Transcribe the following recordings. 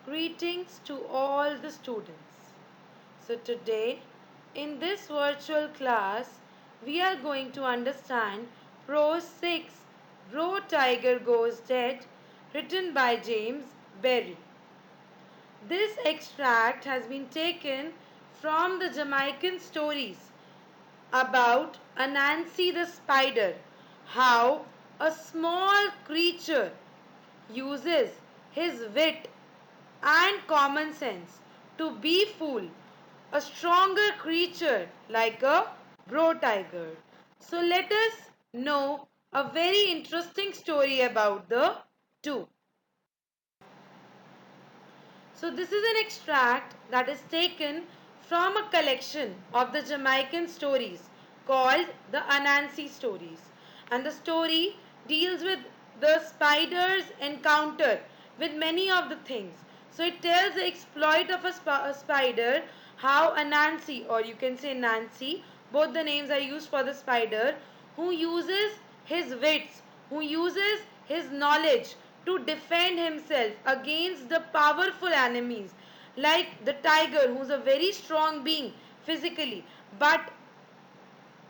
Greetings to all the students. So, today in this virtual class, we are going to understand Prose 6 Bro Tiger Goes Dead, written by James Berry. This extract has been taken from the Jamaican stories about Anansi the spider, how a small creature uses his wit and common sense to befool a stronger creature like a bro tiger. So let us know a very interesting story about the two. So this is an extract that is taken from a collection of the Jamaican stories called the Anansi stories. And the story deals with the spider's encounter with many of the things. So it tells the exploit of a spider, how Anansi, or you can say Nancy, both the names are used for the spider, who uses his wits, who uses his knowledge to defend himself against the powerful enemies like the tiger, who's a very strong being physically, but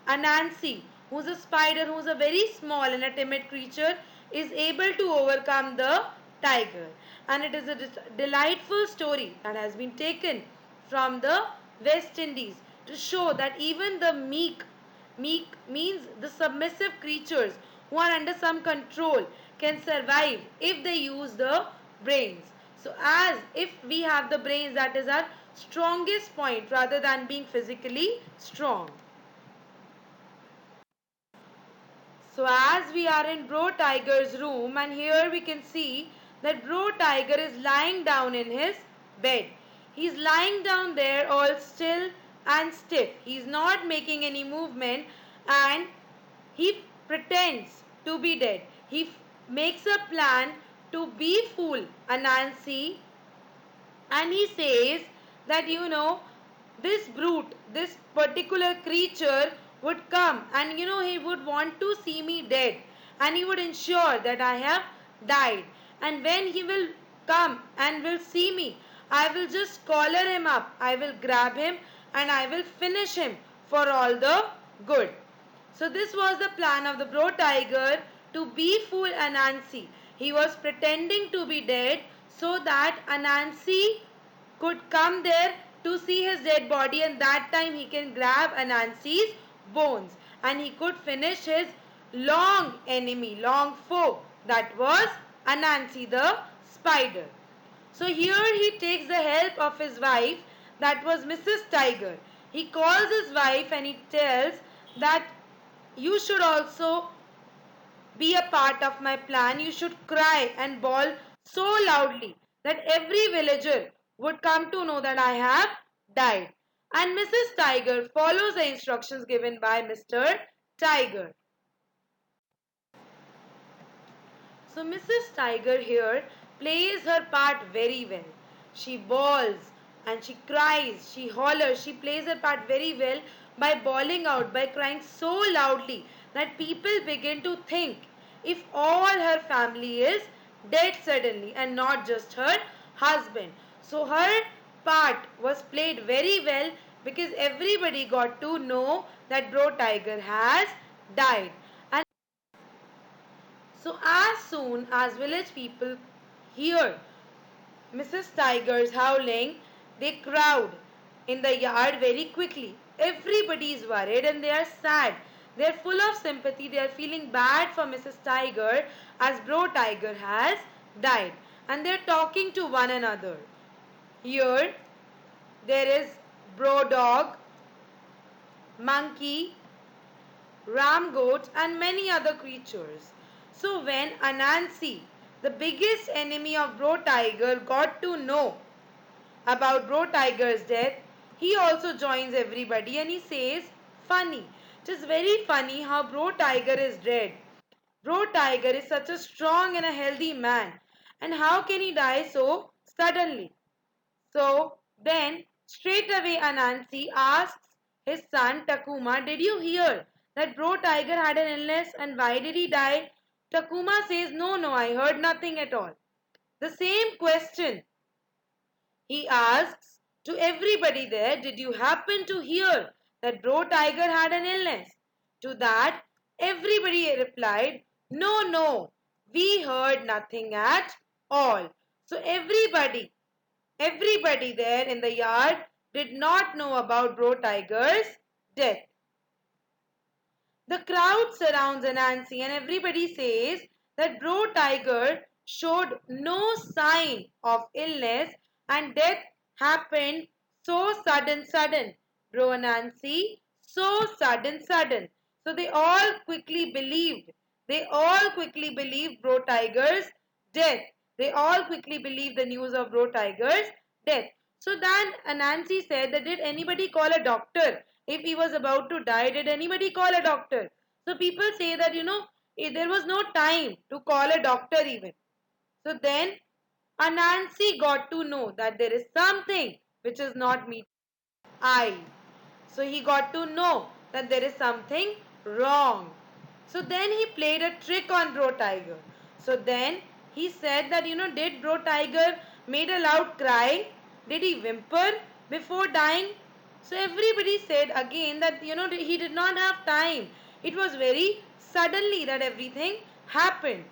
Anansi, who's a spider, who's a very small and a timid creature, is able to overcome the tiger. And it is a delightful story that has been taken from the West Indies to show that even the meek means the submissive creatures who are under some control can survive if they use the brains. So, as if we have the brains, that is our strongest point rather than being physically strong. So as we are in Bro Tiger's room, and here we can see that Bro Tiger is lying down in his bed. He's lying down there all still and stiff. He's not making any movement, and he pretends to be dead. He makes a plan to befool Anansi, and he says that this brute, this particular creature would come, and he would want to see me dead, and he would ensure that I have died. And when he will come and will see me, I will just collar him up, I will grab him, and I will finish him for all the good. So this was the plan of the bro tiger to befool Anansi. He was pretending to be dead so that Anansi could come there to see his dead body, and that time he can grab Anansi's bones and he could finish his long enemy, long foe, that was Anansi the spider. So here he takes the help of his wife, that was Mrs. Tiger. He calls his wife and he tells that you should also be a part of my plan. You should cry and bawl so loudly that every villager would come to know that I have died. And Mrs. Tiger follows the instructions given by Mr. Tiger. So Mrs. Tiger here plays her part very well. She bawls and she cries, she hollers, she plays her part very well by bawling out, by crying so loudly that people begin to think if all her family is dead suddenly and not just her husband. So her part was played very well because everybody got to know that Bro Tiger has died. And so as soon as village people hear Mrs. Tiger's howling, they crowd in the yard very quickly. Everybody is worried and they are sad. They are full of sympathy. They are feeling bad for Mrs. Tiger as Bro Tiger has died. And they are talking to one another. Here there is Bro Dog, Monkey, ram goat, and many other creatures. So when Anansi, the biggest enemy of Bro Tiger, got to know about Bro Tiger's death, he also joins everybody and he says, funny. It is very funny how Bro Tiger is dead. Bro Tiger is such a strong and a healthy man. And how can he die so suddenly? So then straight away Anansi asks his son Takuma, did you hear that Bro Tiger had an illness and why did he die? Takuma says, no, I heard nothing at all. The same question He asks to everybody there, did you happen to hear that Bro Tiger had an illness? To that, everybody replied, no, no, we heard nothing at all. So everybody there in the yard did not know about Bro Tiger's death. The crowd surrounds Anansi and everybody says that Bro Tiger showed no sign of illness and death happened so sudden. Bro Anansi, so sudden. So they all quickly believed. They all quickly believed Bro Tiger's death. They all quickly believed the news of Bro Tiger's death. So then Anansi said that did anybody call a doctor? If he was about to die, did anybody call a doctor? So people say that, there was no time to call a doctor even. So then Anansi got to know that there is something which is not meeting eye. So he got to know that there is something wrong. So then he played a trick on Bro Tiger. So then he said that, did Bro Tiger made a loud cry? Did he whimper before dying? So everybody said again that, he did not have time. It was very suddenly that everything happened.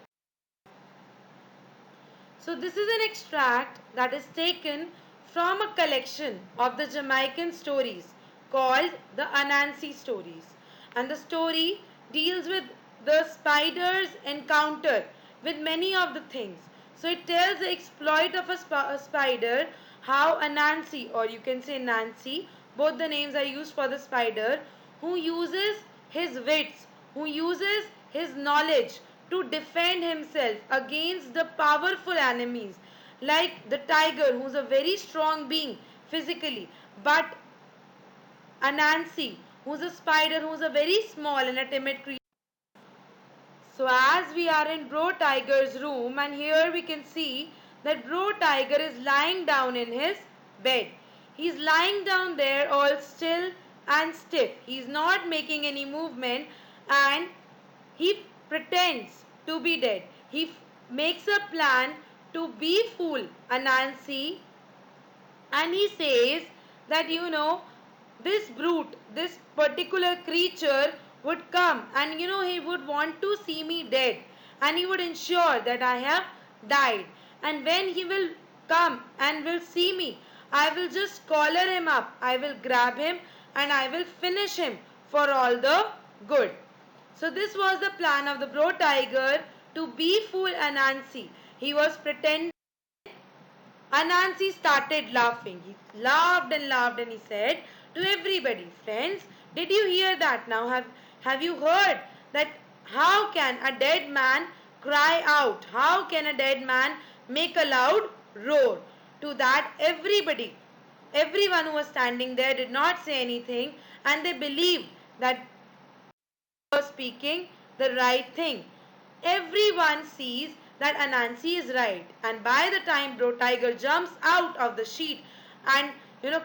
So this is an extract that is taken from a collection of the Jamaican stories called the Anansi stories. And the story deals with the spider's encounter with many of the things. So it tells the exploit of a spider, how Anansi, or you can say Nancy, both the names are used for the spider, who uses his wits, who uses his knowledge to defend himself against the powerful enemies like the tiger, who's a very strong being physically, but Anansi, who's a spider, who's a very small and a timid creature. So as we are in Bro Tiger's room, and here we can see that Bro Tiger is lying down in his bed. He's lying down there all still and stiff. He's not making any movement and he pretends to be dead. He makes a plan to be fool Anansi, and he says that, this brute, this particular creature would come and, he would want to see me dead and he would ensure that I have died. And when he will come and will see me, I will just collar him up, I will grab him and I will finish him for all the good. So this was the plan of the Bro Tiger to be fool Anansi. He was pretending. Anansi started laughing. He laughed and he said to everybody, friends, did you hear that now? Have you heard that how can a dead man cry out? How can a dead man make a loud roar? To that everyone who was standing there did not say anything and they believed that was speaking the right thing. Everyone sees that Anansi is right, and by the time Bro Tiger jumps out of the sheet and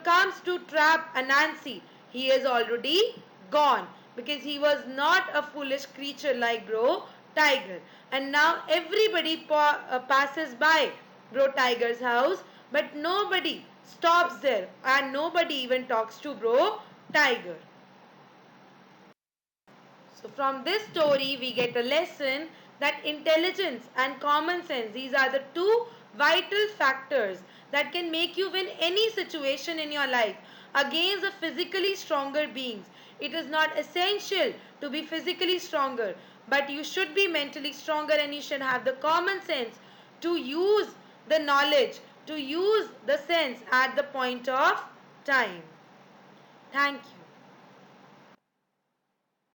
comes to trap Anansi, he is already gone because he was not a foolish creature like Bro Tiger. And now everybody passes by Bro Tiger's house, but nobody stops there and nobody even talks to Bro Tiger. So from this story we get a lesson that intelligence and common sense, these are the two vital factors that can make you win any situation in your life against the physically stronger beings. It is not essential to be physically stronger, but you should be mentally stronger and you should have the common sense to use the knowledge, to use the sense at the point of time. Thank you.